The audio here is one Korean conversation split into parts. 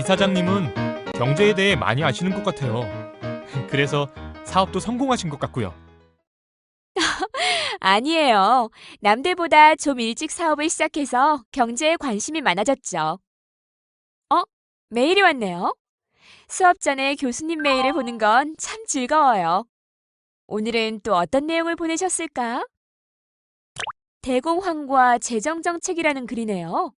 이사장님은 경제에 대해 많이 아시는 것 같아요. 그래서 사업도 성공하신 것 같고요. 아니에요. 남들보다 좀 일찍 사업을 시작해서 경제에 관심이 많아졌죠. 어? 메일이 왔네요. 수업 전에 교수님 메일을 보는 건 참 즐거워요. 오늘은 또 어떤 내용을 보내셨을까? 대공황과 재정정책이라는 글이네요.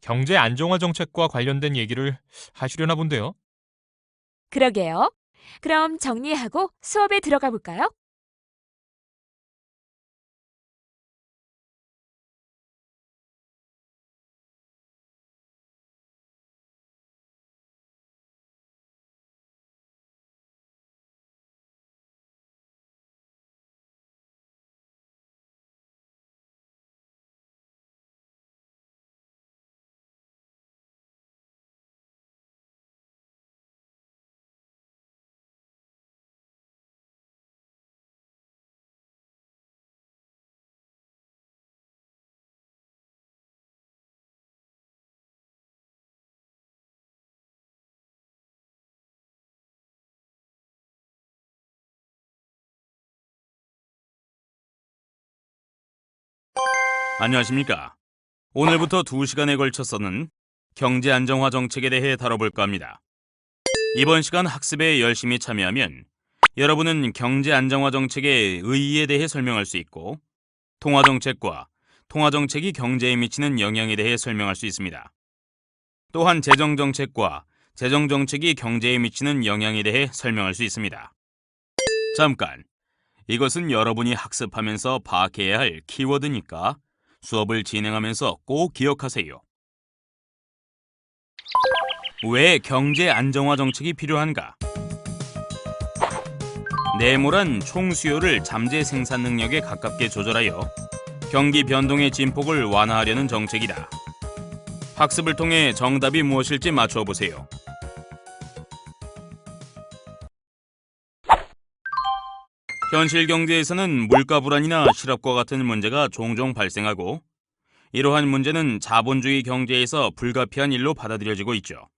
경제 안정화 정책과 관련된 얘기를 하시려나 본데요. 그러게요. 그럼 정리하고 수업에 들어가 볼까요? 안녕하십니까. 오늘부터 2시간에 걸쳐서는 경제 안정화 정책에 대해 다뤄볼까 합니다. 이번 시간 학습에 열심히 참여하면 여러분은 경제 안정화 정책의 의의에 대해 설명할 수 있고 통화 정책과 통화 정책이 경제에 미치는 영향에 대해 설명할 수 있습니다. 또한 재정 정책과 재정 정책이 경제에 미치는 영향에 대해 설명할 수 있습니다. 잠깐, 이것은 여러분이 학습하면서 파악해야 할 키워드니까 수업을 진행하면서 꼭 기억하세요. 왜 경제 안정화 정책이 필요한가? 네모란 총 수요를 잠재 생산 능력에 가깝게 조절하여 경기 변동의 진폭을 완화하려는 정책이다. 학습을 통해 정답이 무엇일지 맞춰 보세요. 현실 경제에서는 물가 불안이나 실업과 같은 문제가 종종 발생하고 이러한 문제는 자본주의 경제에서 불가피한 일로 받아들여지고 있죠.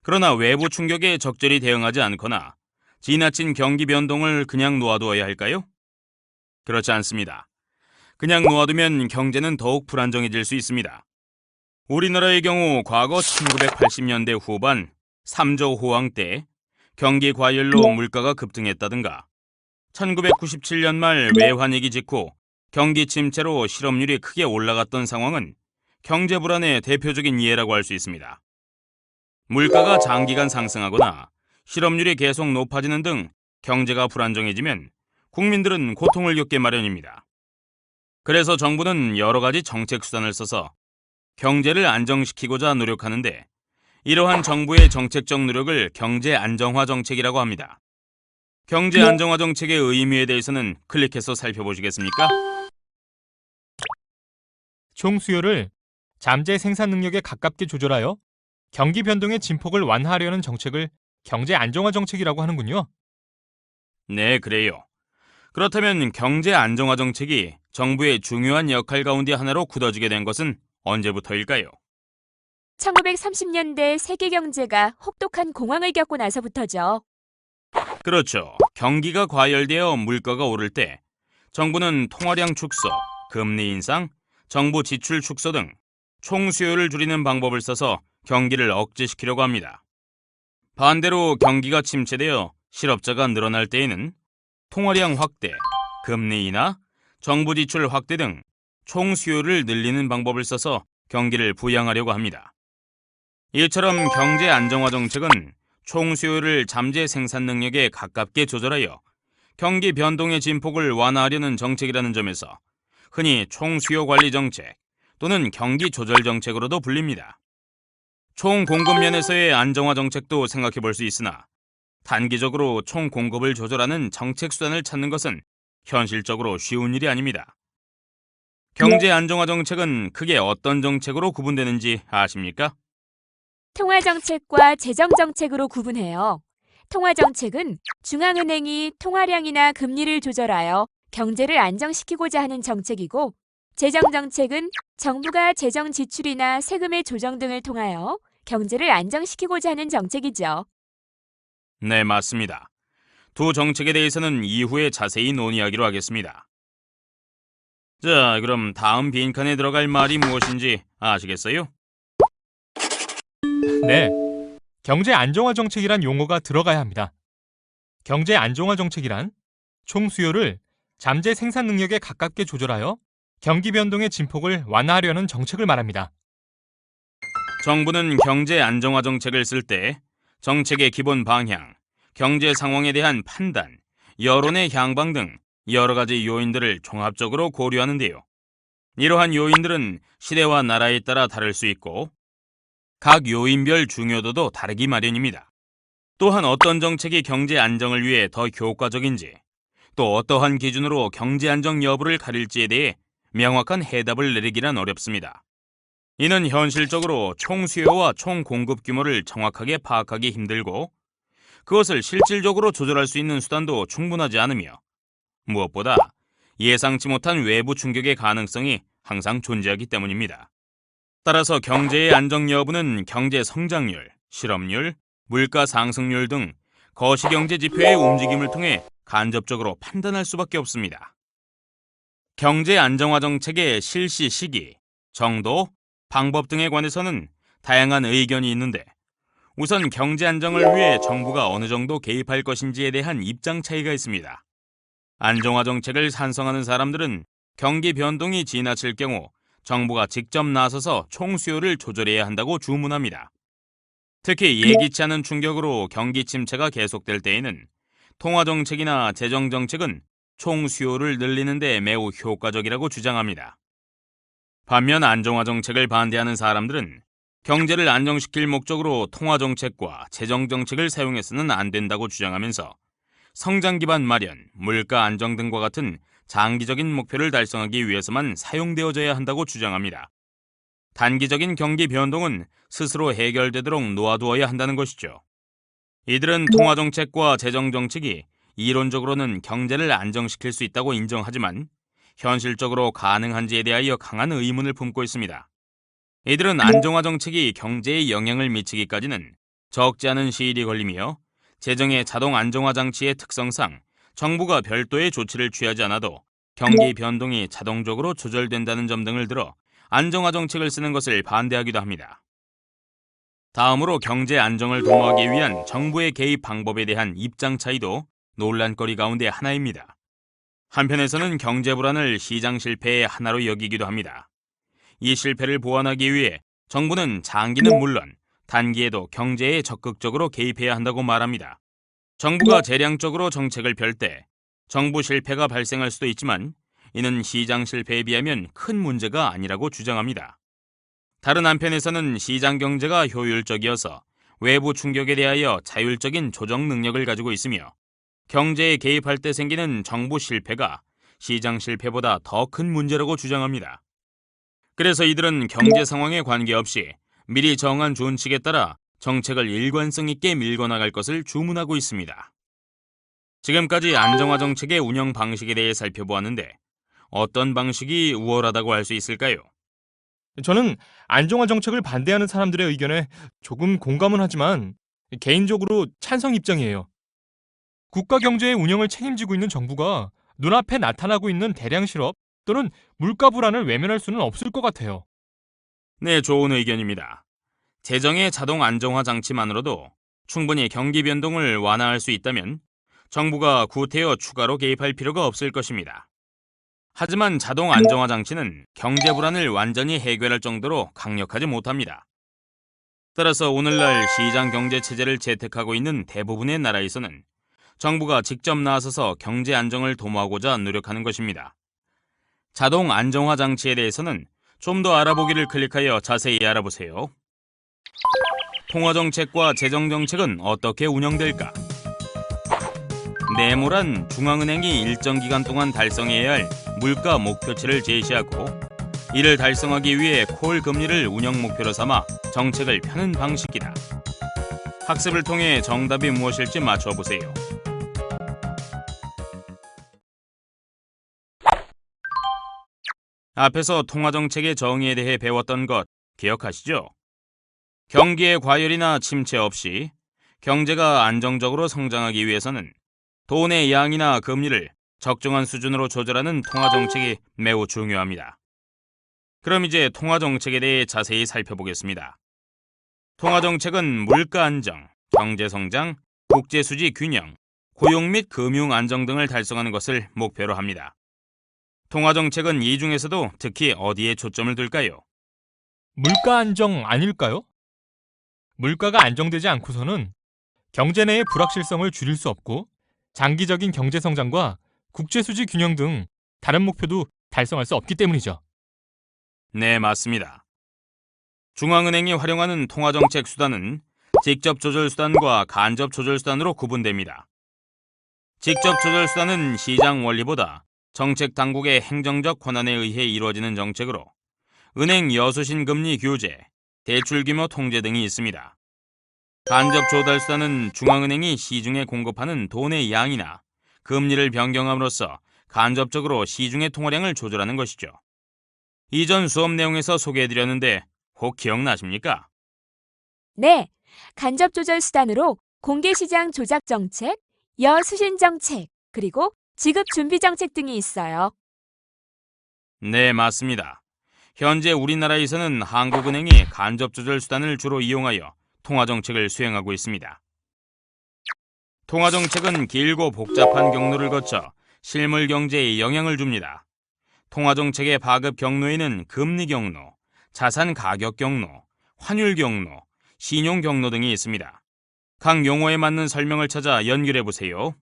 그러나 외부 충격에 적절히 대응하지 않거나 지나친 경기 변동을 그냥 놓아두어야 할까요? 그렇지 않습니다. 그냥 놓아두면 경제는 더욱 불안정해질 수 있습니다. 우리나라의 경우 과거 1980년대 후반 3조 호황 때 경기 과열로 물가가 급등했다든가 1997년 말 외환위기 직후 경기 침체로 실업률이 크게 올라갔던 상황은 경제 불안의 대표적인 예라고 할 수 있습니다. 물가가 장기간 상승하거나 실업률이 계속 높아지는 등 경제가 불안정해지면 국민들은 고통을 겪게 마련입니다. 그래서 정부는 여러 가지 정책 수단을 써서 경제를 안정시키고자 노력하는데 이러한 정부의 정책적 노력을 경제 안정화 정책이라고 합니다. 경제 안정화 정책의 의미에 대해서는 클릭해서 살펴보시겠습니까? 총 수요를 잠재 생산 능력에 가깝게 조절하여 경기 변동의 진폭을 완화하려는 정책을 경제 안정화 정책이라고 하는군요. 네, 그래요. 그렇다면 경제 안정화 정책이 정부의 중요한 역할 가운데 하나로 굳어지게 된 것은 언제부터일까요? 1930년대 세계 경제가 혹독한 공황을 겪고 나서부터죠. 그렇죠. 경기가 과열되어 물가가 오를 때 정부는 통화량 축소, 금리 인상, 정부 지출 축소 등 총 수요를 줄이는 방법을 써서 경기를 억제시키려고 합니다. 반대로 경기가 침체되어 실업자가 늘어날 때에는 통화량 확대, 금리 인하, 정부 지출 확대 등 총 수요를 늘리는 방법을 써서 경기를 부양하려고 합니다. 이처럼 경제 안정화 정책은 총 수요를 잠재 생산 능력에 가깝게 조절하여 경기 변동의 진폭을 완화하려는 정책이라는 점에서 흔히 총 수요 관리 정책 또는 경기 조절 정책으로도 불립니다. 총 공급 면에서의 안정화 정책도 생각해 볼 수 있으나 단기적으로 총 공급을 조절하는 정책 수단을 찾는 것은 현실적으로 쉬운 일이 아닙니다. 경제 안정화 정책은 크게 어떤 정책으로 구분되는지 아십니까? 통화정책과 재정정책으로 구분해요. 통화정책은 중앙은행이 통화량이나 금리를 조절하여 경제를 안정시키고자 하는 정책이고, 재정정책은 정부가 재정 지출이나 세금의 조정 등을 통하여 경제를 안정시키고자 하는 정책이죠. 네, 맞습니다. 두 정책에 대해서는 이후에 자세히 논의하기로 하겠습니다. 자, 그럼 다음 빈칸에 들어갈 말이 무엇인지 아시겠어요? 네, 경제 안정화 정책이란 용어가 들어가야 합니다. 경제 안정화 정책이란 총 수요를 잠재 생산 능력에 가깝게 조절하여 경기 변동의 진폭을 완화하려는 정책을 말합니다. 정부는 경제 안정화 정책을 쓸 때 정책의 기본 방향, 경제 상황에 대한 판단, 여론의 향방 등 여러 가지 요인들을 종합적으로 고려하는데요. 이러한 요인들은 시대와 나라에 따라 다를 수 있고 각 요인별 중요도도 다르기 마련입니다. 또한 어떤 정책이 경제 안정을 위해 더 효과적인지, 또 어떠한 기준으로 경제 안정 여부를 가릴지에 대해 명확한 해답을 내리기란 어렵습니다. 이는 현실적으로 총 수요와 총 공급 규모를 정확하게 파악하기 힘들고 그것을 실질적으로 조절할 수 있는 수단도 충분하지 않으며 무엇보다 예상치 못한 외부 충격의 가능성이 항상 존재하기 때문입니다. 따라서 경제의 안정 여부는 경제 성장률, 실업률, 물가 상승률 등 거시경제 지표의 움직임을 통해 간접적으로 판단할 수밖에 없습니다. 경제 안정화 정책의 실시 시기, 정도, 방법 등에 관해서는 다양한 의견이 있는데 우선 경제 안정을 위해 정부가 어느 정도 개입할 것인지에 대한 입장 차이가 있습니다. 안정화 정책을 찬성하는 사람들은 경기 변동이 지나칠 경우 정부가 직접 나서서 총 수요를 조절해야 한다고 주문합니다. 특히 예기치 않은 충격으로 경기 침체가 계속될 때에는 통화 정책이나 재정 정책은 총 수요를 늘리는 데 매우 효과적이라고 주장합니다. 반면 안정화 정책을 반대하는 사람들은 경제를 안정시킬 목적으로 통화 정책과 재정 정책을 사용해서는 안 된다고 주장하면서 성장 기반 마련, 물가 안정 등과 같은 장기적인 목표를 달성하기 위해서만 사용되어져야 한다고 주장합니다. 단기적인 경기 변동은 스스로 해결되도록 놓아두어야 한다는 것이죠. 이들은 통화 정책과 재정 정책이 이론적으로는 경제를 안정시킬 수 있다고 인정하지만 현실적으로 가능한지에 대하여 강한 의문을 품고 있습니다. 이들은 안정화 정책이 경제에 영향을 미치기까지는 적지 않은 시일이 걸리며 재정의 자동 안정화 장치의 특성상 정부가 별도의 조치를 취하지 않아도 경기 변동이 자동적으로 조절된다는 점 등을 들어 안정화 정책을 쓰는 것을 반대하기도 합니다. 다음으로 경제 안정을 도모하기 위한 정부의 개입 방법에 대한 입장 차이도 논란거리 가운데 하나입니다. 한편에서는 경제 불안을 시장 실패의 하나로 여기기도 합니다. 이 실패를 보완하기 위해 정부는 장기는 물론 단기에도 경제에 적극적으로 개입해야 한다고 말합니다. 정부가 재량적으로 정책을 펼 때 정부 실패가 발생할 수도 있지만 이는 시장 실패에 비하면 큰 문제가 아니라고 주장합니다. 다른 한편에서는 시장 경제가 효율적이어서 외부 충격에 대하여 자율적인 조정 능력을 가지고 있으며 경제에 개입할 때 생기는 정부 실패가 시장 실패보다 더 큰 문제라고 주장합니다. 그래서 이들은 경제 상황에 관계없이 미리 정한 준칙에 따라 정책을 일관성 있게 밀고 나갈 것을 주문하고 있습니다. 지금까지 안정화 정책의 운영 방식에 대해 살펴보았는데 어떤 방식이 우월하다고 할 수 있을까요? 저는 안정화 정책을 반대하는 사람들의 의견에 조금 공감은 하지만 개인적으로 찬성 입장이에요. 국가 경제의 운영을 책임지고 있는 정부가 눈앞에 나타나고 있는 대량 실업 또는 물가 불안을 외면할 수는 없을 것 같아요. 네, 좋은 의견입니다. 재정의 자동 안정화 장치만으로도 충분히 경기 변동을 완화할 수 있다면 정부가 구태여 추가로 개입할 필요가 없을 것입니다. 하지만 자동 안정화 장치는 경제 불안을 완전히 해결할 정도로 강력하지 못합니다. 따라서 오늘날 시장 경제 체제를 채택하고 있는 대부분의 나라에서는 정부가 직접 나서서 경제 안정을 도모하고자 노력하는 것입니다. 자동 안정화 장치에 대해서는 좀 더 알아보기를 클릭하여 자세히 알아보세요. 통화 정책과 재정 정책은 어떻게 운영될까? 네모란 중앙은행이 일정 기간 동안 달성해야 할 물가 목표치를 제시하고 이를 달성하기 위해 콜 금리를 운영 목표로 삼아 정책을 펴는 방식이다. 학습을 통해 정답이 무엇일지 맞춰보세요. 앞에서 통화 정책의 정의에 대해 배웠던 것 기억하시죠? 경기의 과열이나 침체 없이 경제가 안정적으로 성장하기 위해서는 돈의 양이나 금리를 적정한 수준으로 조절하는 통화 정책이 매우 중요합니다. 그럼 이제 통화 정책에 대해 자세히 살펴보겠습니다. 통화 정책은 물가 안정, 경제 성장, 국제 수지 균형, 고용 및 금융 안정 등을 달성하는 것을 목표로 합니다. 통화 정책은 이 중에서도 특히 어디에 초점을 둘까요? 물가 안정 아닐까요? 물가가 안정되지 않고서는 경제 내의 불확실성을 줄일 수 없고 장기적인 경제 성장과 국제 수지 균형 등 다른 목표도 달성할 수 없기 때문이죠. 네, 맞습니다. 중앙은행이 활용하는 통화정책 수단은 직접 조절 수단과 간접 조절 수단으로 구분됩니다. 직접 조절 수단은 시장 원리보다 정책 당국의 행정적 권한에 의해 이루어지는 정책으로 은행 여수신 금리 규제, 대출 규모 통제 등이 있습니다. 간접 조달 수단은 중앙은행이 시중에 공급하는 돈의 양이나 금리를 변경함으로써 간접적으로 시중의 통화량을 조절하는 것이죠. 이전 수업 내용에서 소개해드렸는데 혹 기억나십니까? 네, 간접 조절 수단으로 공개시장 조작 정책, 여수신 정책, 그리고 지급 준비 정책 등이 있어요. 네, 맞습니다. 현재 우리나라에서는 한국은행이 간접 조절 수단을 주로 이용하여 통화정책을 수행하고 있습니다. 통화정책은 길고 복잡한 경로를 거쳐 실물 경제에 영향을 줍니다. 통화정책의 파급 경로에는 금리 경로, 자산 가격 경로, 환율 경로, 신용 경로 등이 있습니다. 각 용어에 맞는 설명을 찾아 연결해 보세요.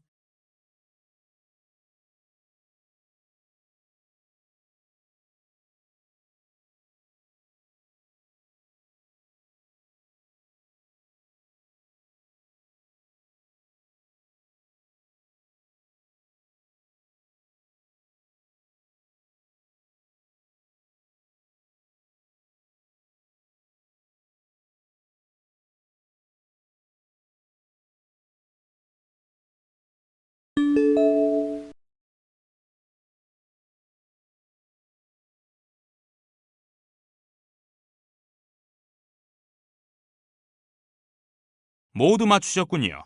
모두 맞추셨군요.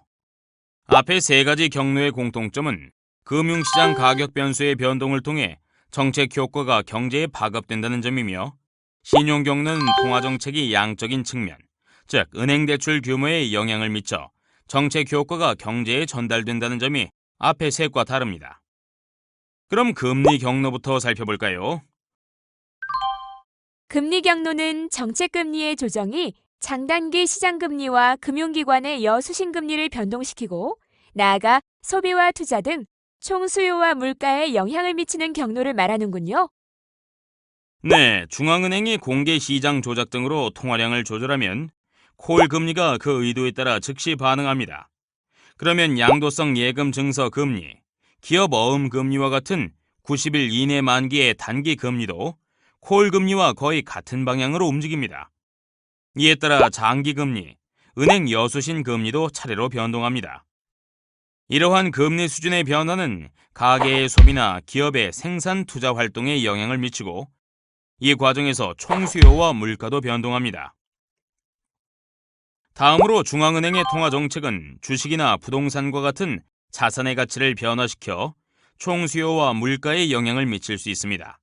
앞에 세 가지 경로의 공통점은 금융시장 가격 변수의 변동을 통해 정책 효과가 경제에 파급된다는 점이며, 신용 경로는 통화정책이 양적인 측면, 즉 은행 대출 규모에 영향을 미쳐 정책 효과가 경제에 전달된다는 점이 앞의 셋과 다릅니다. 그럼 금리 경로부터 살펴볼까요? 금리 경로는 정책 금리의 조정이 장단기 시장 금리와 금융기관의 여수신 금리를 변동시키고 나아가 소비와 투자 등 총수요와 물가에 영향을 미치는 경로를 말하는군요. 네, 중앙은행이 공개 시장 조작 등으로 통화량을 조절하면 콜 금리가 그 의도에 따라 즉시 반응합니다. 그러면 양도성 예금 증서 금리, 기업 어음 금리와 같은 90일 이내 만기의 단기 금리도 콜 금리와 거의 같은 방향으로 움직입니다. 이에 따라 장기 금리, 은행 여수신 금리도 차례로 변동합니다. 이러한 금리 수준의 변화는 가계의 소비나 기업의 생산 투자 활동에 영향을 미치고, 이 과정에서 총수요와 물가도 변동합니다. 다음으로 중앙은행의 통화정책은 주식이나 부동산과 같은 자산의 가치를 변화시켜 총수요와 물가에 영향을 미칠 수 있습니다.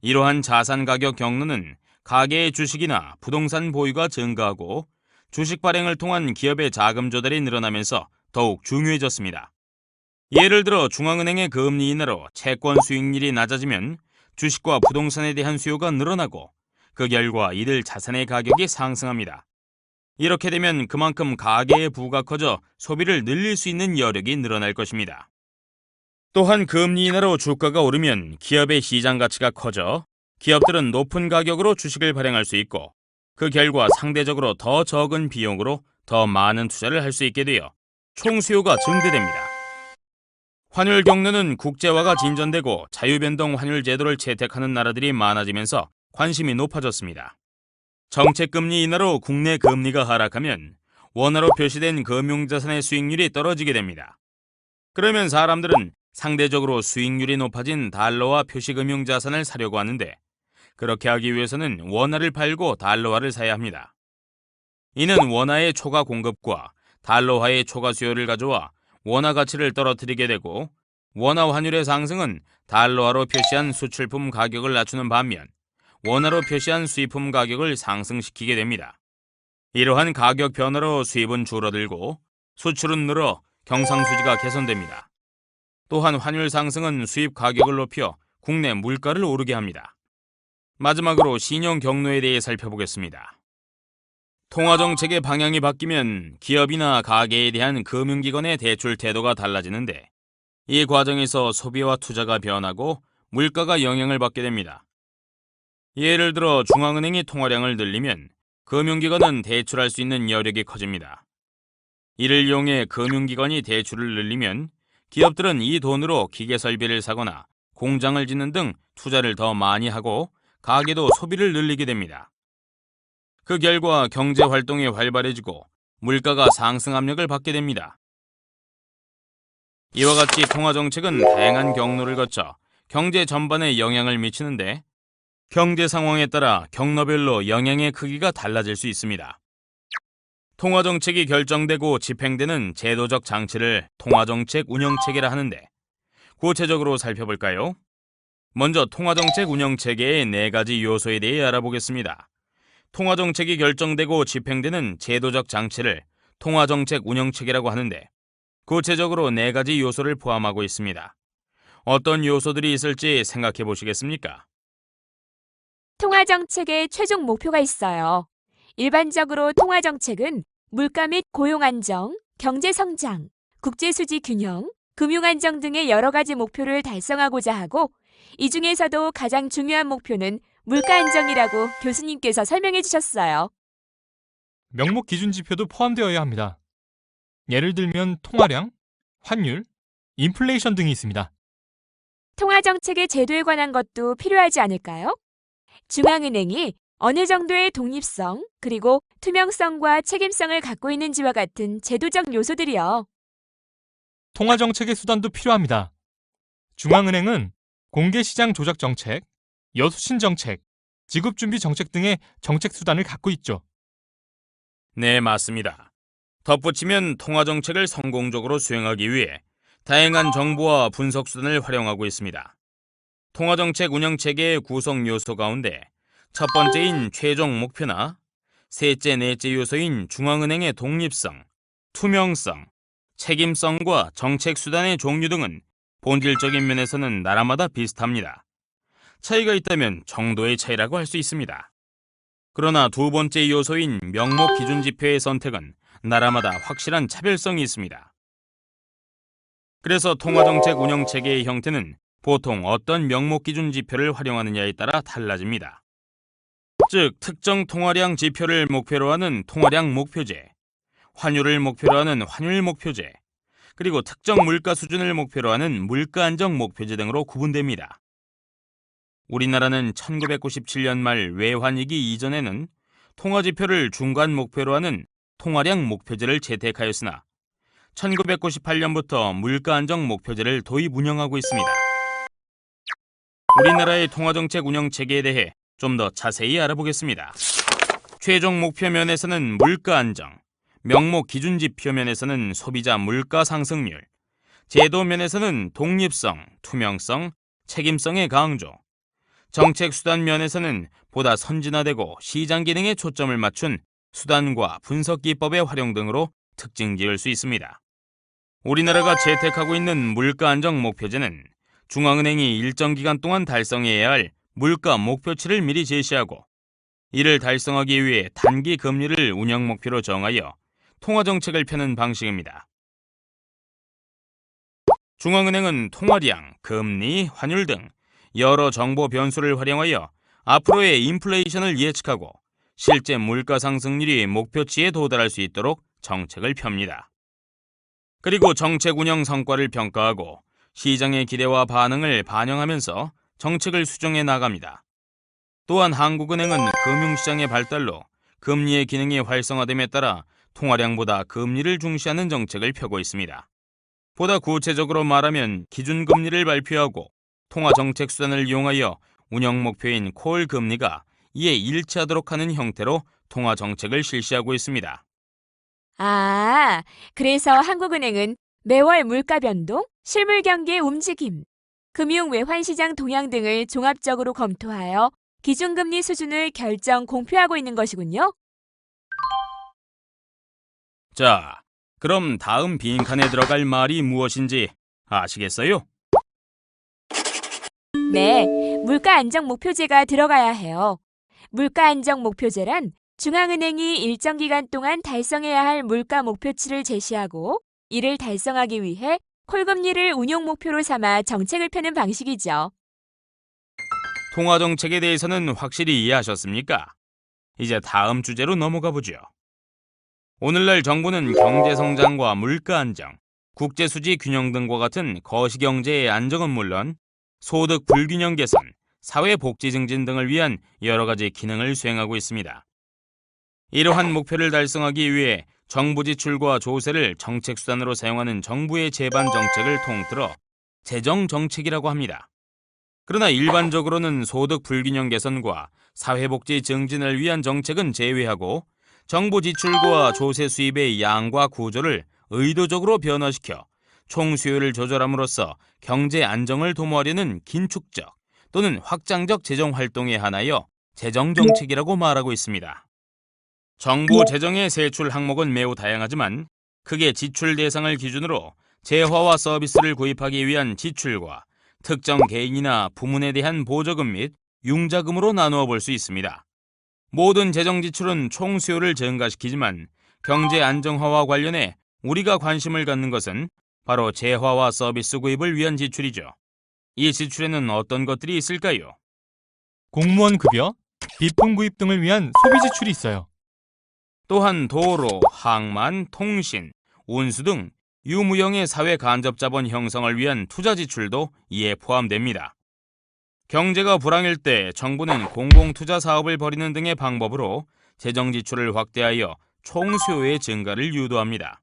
이러한 자산 가격 경로는 가계의 주식이나 부동산 보유가 증가하고 주식 발행을 통한 기업의 자금 조달이 늘어나면서 더욱 중요해졌습니다. 예를 들어 중앙은행의 금리 인하로 채권 수익률이 낮아지면 주식과 부동산에 대한 수요가 늘어나고 그 결과 이들 자산의 가격이 상승합니다. 이렇게 되면 그만큼 가계의 부가 커져 소비를 늘릴 수 있는 여력이 늘어날 것입니다. 또한 금리 인하로 주가가 오르면 기업의 시장 가치가 커져 기업들은 높은 가격으로 주식을 발행할 수 있고, 그 결과 상대적으로 더 적은 비용으로 더 많은 투자를 할 수 있게 되어 총수요가 증대됩니다. 환율 경로는 국제화가 진전되고 자유변동 환율 제도를 채택하는 나라들이 많아지면서 관심이 높아졌습니다. 정책금리 인하로 국내 금리가 하락하면 원화로 표시된 금융자산의 수익률이 떨어지게 됩니다. 그러면 사람들은 상대적으로 수익률이 높아진 달러와 표시금융자산을 사려고 하는데, 그렇게 하기 위해서는 원화를 팔고 달러화를 사야 합니다. 이는 원화의 초과 공급과 달러화의 초과 수요를 가져와 원화 가치를 떨어뜨리게 되고, 원화 환율의 상승은 달러화로 표시한 수출품 가격을 낮추는 반면 원화로 표시한 수입품 가격을 상승시키게 됩니다. 이러한 가격 변화로 수입은 줄어들고 수출은 늘어 경상수지가 개선됩니다. 또한 환율 상승은 수입 가격을 높여 국내 물가를 오르게 합니다. 마지막으로 신용 경로에 대해 살펴보겠습니다. 통화정책의 방향이 바뀌면 기업이나 가계에 대한 금융기관의 대출 태도가 달라지는데, 이 과정에서 소비와 투자가 변하고 물가가 영향을 받게 됩니다. 예를 들어 중앙은행이 통화량을 늘리면 금융기관은 대출할 수 있는 여력이 커집니다. 이를 이용해 금융기관이 대출을 늘리면 기업들은 이 돈으로 기계 설비를 사거나 공장을 짓는 등 투자를 더 많이 하고 가계도 소비를 늘리게 됩니다. 그 결과 경제 활동이 활발해지고 물가가 상승 압력을 받게 됩니다. 이와 같이 통화정책은 다양한 경로를 거쳐 경제 전반에 영향을 미치는데, 경제 상황에 따라 경로별로 영향의 크기가 달라질 수 있습니다. 통화정책이 결정되고 집행되는 제도적 장치를 통화정책 운영체계라 하는데, 구체적으로 살펴볼까요? 먼저 통화정책 운영체계의 4가지 요소에 대해 알아보겠습니다. 통화정책이 결정되고 집행되는 제도적 장치를 통화정책 운영체계라고 하는데, 구체적으로 4가지 요소를 포함하고 있습니다. 어떤 요소들이 있을지 생각해 보시겠습니까? 통화정책의 최종 목표가 있어요. 일반적으로 통화정책은 물가 및 고용 안정, 경제 성장, 국제 수지 균형, 금융 안정 등의 여러 가지 목표를 달성하고자 하고, 이 중에서도 가장 중요한 목표는 물가 안정이라고 교수님께서 설명해 주셨어요. 명목 기준 지표도 포함되어야 합니다. 예를 들면 통화량, 환율, 인플레이션 등이 있습니다. 통화정책의 제도에 관한 것도 필요하지 않을까요? 중앙은행이 어느 정도의 독립성, 그리고 투명성과 책임성을 갖고 있는지와 같은 제도적 요소들이요. 통화정책의 수단도 필요합니다. 중앙은행은 공개시장 조작 정책, 여수신 정책, 지급준비 정책 등의 정책 수단을 갖고 있죠. 네, 맞습니다. 덧붙이면 통화정책을 성공적으로 수행하기 위해 다양한 정보와 분석 수단을 활용하고 있습니다. 통화정책 운영체계의 구성 요소 가운데 첫 번째인 최종 목표나 셋째, 넷째 요소인 중앙은행의 독립성, 투명성, 책임성과 정책 수단의 종류 등은 본질적인 면에서는 나라마다 비슷합니다. 차이가 있다면 정도의 차이라고 할 수 있습니다. 그러나 두 번째 요소인 명목 기준 지표의 선택은 나라마다 확실한 차별성이 있습니다. 그래서 통화정책 운영체계의 형태는 보통 어떤 명목 기준 지표를 활용하느냐에 따라 달라집니다. 즉, 특정 통화량 지표를 목표로 하는 통화량 목표제, 환율을 목표로 하는 환율 목표제, 그리고 특정 물가 수준을 목표로 하는 물가 안정 목표제 등으로 구분됩니다. 우리나라는 1997년 말 외환위기 이전에는 통화지표를 중간 목표로 하는 통화량 목표제를 채택하였으나 1998년부터 물가 안정 목표제를 도입 운영하고 있습니다. 우리나라의 통화정책 운영 체계에 대해 좀 더 자세히 알아보겠습니다. 최종 목표 면에서는 물가 안정, 명목 기준 지표 면에서는 소비자 물가 상승률, 제도 면에서는 독립성, 투명성, 책임성의 강조, 정책 수단 면에서는 보다 선진화되고 시장 기능에 초점을 맞춘 수단과 분석 기법의 활용 등으로 특징 지을 수 있습니다. 우리나라가 채택하고 있는 물가 안정 목표제는 중앙은행이 일정 기간 동안 달성해야 할 물가 목표치를 미리 제시하고, 이를 달성하기 위해 단기 금리를 운영 목표로 정하여 통화정책을 펴는 방식입니다. 중앙은행은 통화량, 금리, 환율 등 여러 정보 변수를 활용하여 앞으로의 인플레이션을 예측하고 실제 물가 상승률이 목표치에 도달할 수 있도록 정책을 펴니다. 그리고 정책 운영 성과를 평가하고 시장의 기대와 반응을 반영하면서 정책을 수정해 나갑니다. 또한 한국은행은 금융시장의 발달로 금리의 기능이 활성화됨에 따라 통화량보다 금리를 중시하는 정책을 펴고 있습니다. 보다 구체적으로 말하면 기준금리를 발표하고 통화정책 수단을 이용하여 운영 목표인 콜 금리가 이에 일치하도록 하는 형태로 통화 정책을 실시하고 있습니다. 아, 그래서 한국은행은 매월 물가 변동, 실물 경기의 움직임, 금융 외환 시장 동향 등을 종합적으로 검토하여 기준금리 수준을 결정 공표하고 있는 것이군요. 자, 그럼 다음 빈칸에 들어갈 말이 무엇인지 아시겠어요? 네, 물가 안정 목표제가 들어가야 해요. 물가 안정 목표제란 중앙은행이 일정 기간 동안 달성해야 할 물가 목표치를 제시하고 이를 달성하기 위해 콜금리를 운용 목표로 삼아 정책을 펴는 방식이죠. 통화 정책에 대해서는 확실히 이해하셨습니까? 이제 다음 주제로 넘어가 보죠. 오늘날 정부는 경제 성장과 물가 안정, 국제 수지 균형 등과 같은 거시경제의 안정은 물론 소득 불균형 개선, 사회 복지 증진 등을 위한 여러 가지 기능을 수행하고 있습니다. 이러한 목표를 달성하기 위해 정부 지출과 조세를 정책 수단으로 사용하는 정부의 재반 정책을 통틀어 재정 정책이라고 합니다. 그러나 일반적으로는 소득 불균형 개선과 사회복지 증진을 위한 정책은 제외하고 정부 지출과 조세 수입의 양과 구조를 의도적으로 변화시켜 총 수요를 조절함으로써 경제 안정을 도모하려는 긴축적 또는 확장적 재정 활동에 한하여 재정 정책이라고 말하고 있습니다. 정부 재정의 세출 항목은 매우 다양하지만 크게 지출 대상을 기준으로 재화와 서비스를 구입하기 위한 지출과 특정 개인이나 부문에 대한 보조금 및 융자금으로 나누어 볼 수 있습니다. 모든 재정 지출은 총 수요를 증가시키지만 경제 안정화와 관련해 우리가 관심을 갖는 것은 바로 재화와 서비스 구입을 위한 지출이죠. 이 지출에는 어떤 것들이 있을까요? 공무원 급여, 비품 구입 등을 위한 소비 지출이 있어요. 또한 도로, 항만, 통신, 운수 등 유무형의 사회 간접 자본 형성을 위한 투자 지출도 이에 포함됩니다. 경제가 불황일 때 정부는 공공투자 사업을 벌이는 등의 방법으로 재정 지출을 확대하여 총 수요의 증가를 유도합니다.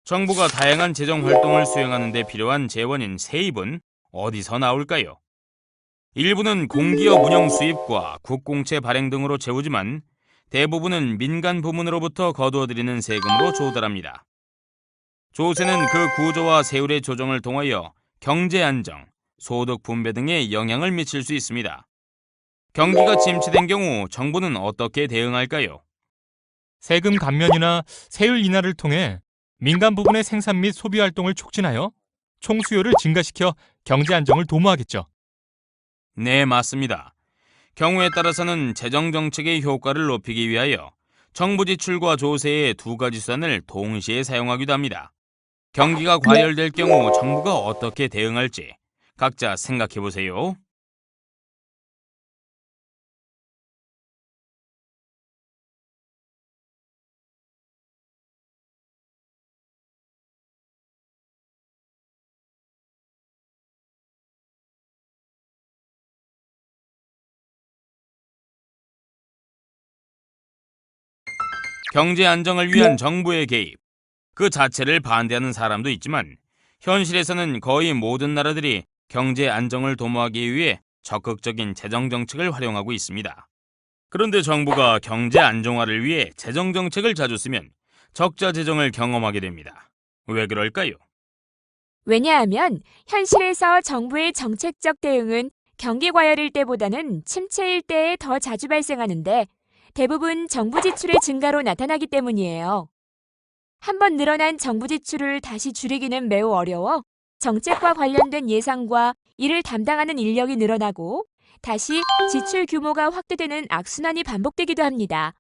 정부가 다양한 재정 활동을 수행하는 데 필요한 재원인 세입은 어디서 나올까요? 일부는 공기업 운영 수입과 국공채 발행 등으로 채우지만 대부분은 민간 부문으로부터 거두어들이는 세금으로 조달합니다. 조세는 그 구조와 세율의 조정을 통하여 경제 안정, 소득 분배 등에 영향을 미칠 수 있습니다. 경기가 침체된 경우 정부는 어떻게 대응할까요? 세금 감면이나 세율 인하를 통해 민간 부분의 생산 및 소비 활동을 촉진하여 총 수요를 증가시켜 경제 안정을 도모하겠죠. 네, 맞습니다. 경우에 따라서는 재정 정책의 효과를 높이기 위하여 정부 지출과 조세의 두 가지 수단을 동시에 사용하기도 합니다. 경기가 과열될 경우 정부가 어떻게 대응할지 각자 생각해 보세요. 경제 안정을 위한 정부의 개입, 그 자체를 반대하는 사람도 있지만 현실에서는 거의 모든 나라들이 경제 안정을 도모하기 위해 적극적인 재정 정책을 활용하고 있습니다. 그런데 정부가 경제 안정화를 위해 재정 정책을 자주 쓰면 적자 재정을 경험하게 됩니다. 왜 그럴까요? 왜냐하면 현실에서 정부의 정책적 대응은 경기 과열일 때보다는 침체일 때에 더 자주 발생하는데 대부분 정부 지출의 증가로 나타나기 때문이에요. 한번 늘어난 정부 지출을 다시 줄이기는 매우 어려워 정책과 관련된 예산과 이를 담당하는 인력이 늘어나고 다시 지출 규모가 확대되는 악순환이 반복되기도 합니다.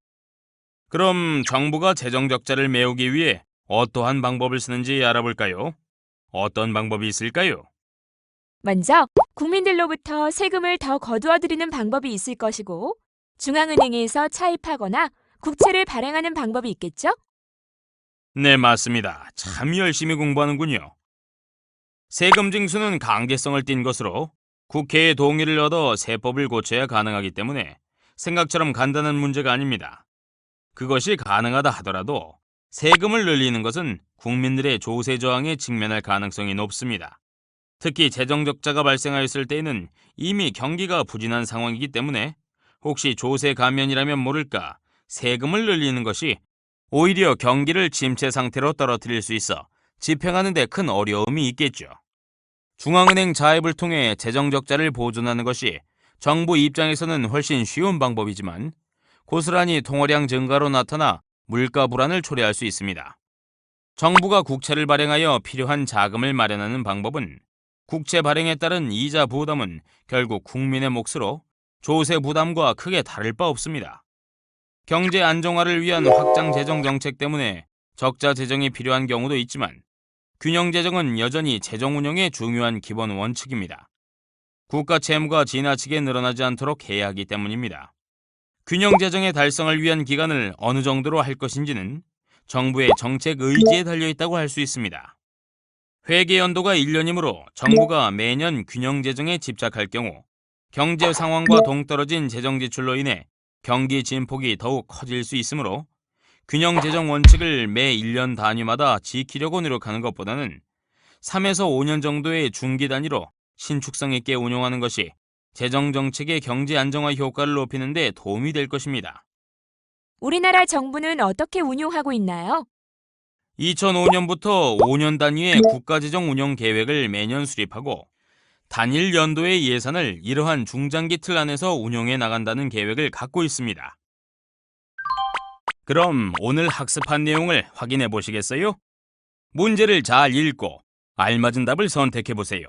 그럼 정부가 재정 적자를 메우기 위해 어떠한 방법을 쓰는지 알아볼까요? 어떤 방법이 있을까요? 먼저 국민들로부터 세금을 더 거두어들이는 방법이 있을 것이고 중앙은행에서 차입하거나 국채를 발행하는 방법이 있겠죠? 네, 맞습니다. 참 열심히 공부하는군요. 세금 징수는 강제성을 띈 것으로 국회의 동의를 얻어 세법을 고쳐야 가능하기 때문에 생각처럼 간단한 문제가 아닙니다. 그것이 가능하다 하더라도 세금을 늘리는 것은 국민들의 조세 저항에 직면할 가능성이 높습니다. 특히 재정 적자가 발생하였을 때에는 이미 경기가 부진한 상황이기 때문에 혹시 조세 감면이라면 모를까 세금을 늘리는 것이 오히려 경기를 침체 상태로 떨어뜨릴 수 있어 집행하는 데 큰 어려움이 있겠죠. 중앙은행 자입을 통해 재정 적자를 보존하는 것이 정부 입장에서는 훨씬 쉬운 방법이지만 고스란히 통화량 증가로 나타나 물가 불안을 초래할 수 있습니다. 정부가 국채를 발행하여 필요한 자금을 마련하는 방법은 국채 발행에 따른 이자 부담은 결국 국민의 몫으로 조세 부담과 크게 다를 바 없습니다. 경제 안정화를 위한 확장 재정 정책 때문에 적자 재정이 필요한 경우도 있지만 균형 재정은 여전히 재정 운영의 중요한 기본 원칙입니다. 국가 채무가 지나치게 늘어나지 않도록 해야 하기 때문입니다. 균형 재정의 달성을 위한 기간을 어느 정도로 할 것인지는 정부의 정책 의지에 달려 있다고 할 수 있습니다. 회계 연도가 1년이므로 정부가 매년 균형 재정에 집착할 경우 경제 상황과 동떨어진 재정 지출로 인해 경기 진폭이 더욱 커질 수 있으므로 균형 재정 원칙을 매 1년 단위마다 지키려고 노력하는 것보다는 3에서 5년 정도의 중기 단위로 신축성 있게 운용하는 것이 재정 정책의 경제 안정화 효과를 높이는 데 도움이 될 것입니다. 우리나라 정부는 어떻게 운용하고 있나요? 2005년부터 5년 단위의 국가재정 운영 계획을 매년 수립하고 단일 연도의 예산을 이러한 중장기 틀 안에서 운용해 나간다는 계획을 갖고 있습니다. 그럼 오늘 학습한 내용을 확인해 보시겠어요? 문제를 잘 읽고 알맞은 답을 선택해 보세요.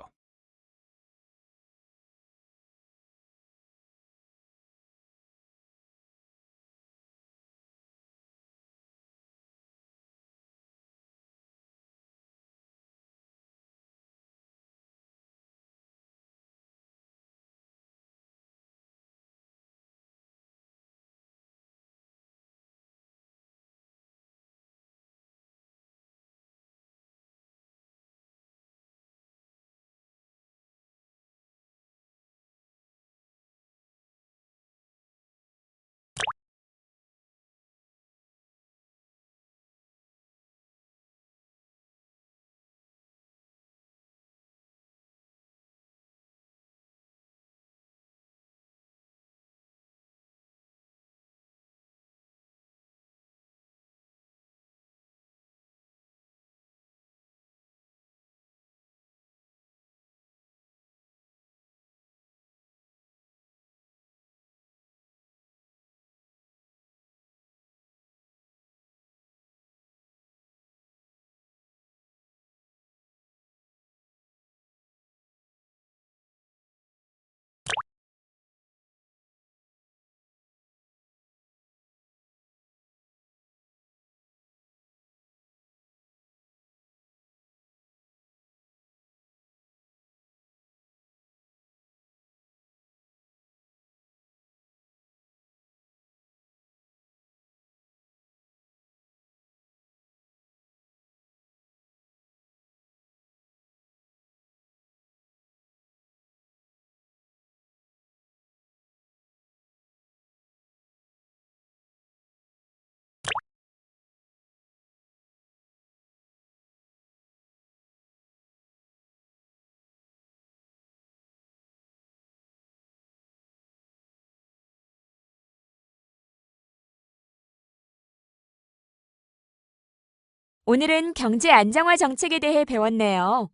오늘은 경제 안정화 정책에 대해 배웠네요.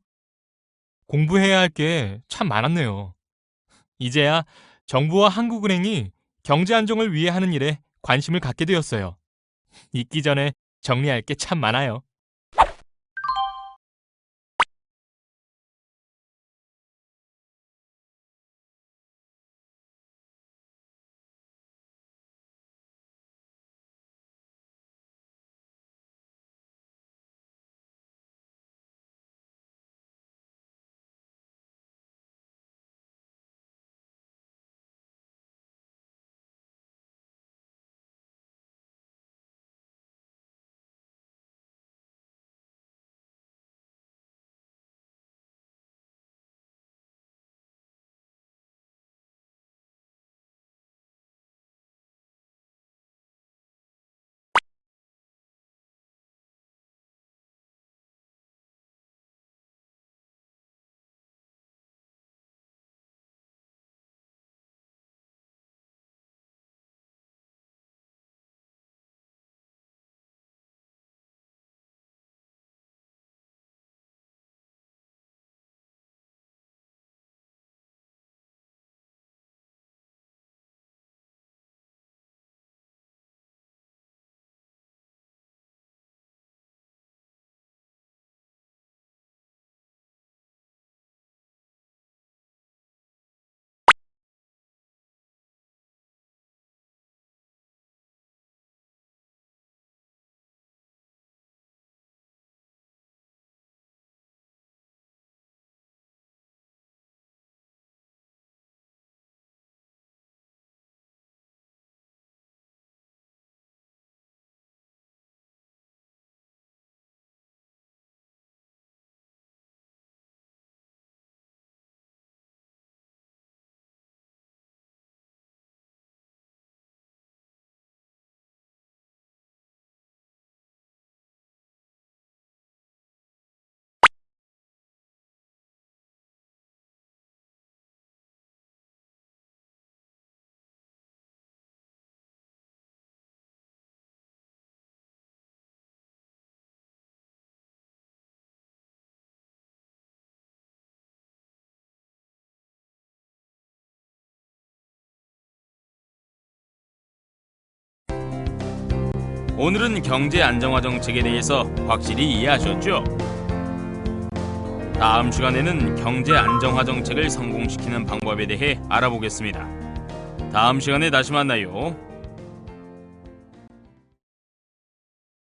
공부해야 할 게 참 많았네요. 이제야 정부와 한국은행이 경제 안정을 위해 하는 일에 관심을 갖게 되었어요. 잊기 전에 정리할 게 참 많아요. 오늘은 경제 안정화 정책에 대해서 확실히 이해하셨죠? 다음 시간에는 경제 안정화 정책을 성공시키는 방법에 대해 알아보겠습니다. 다음 시간에 다시 만나요.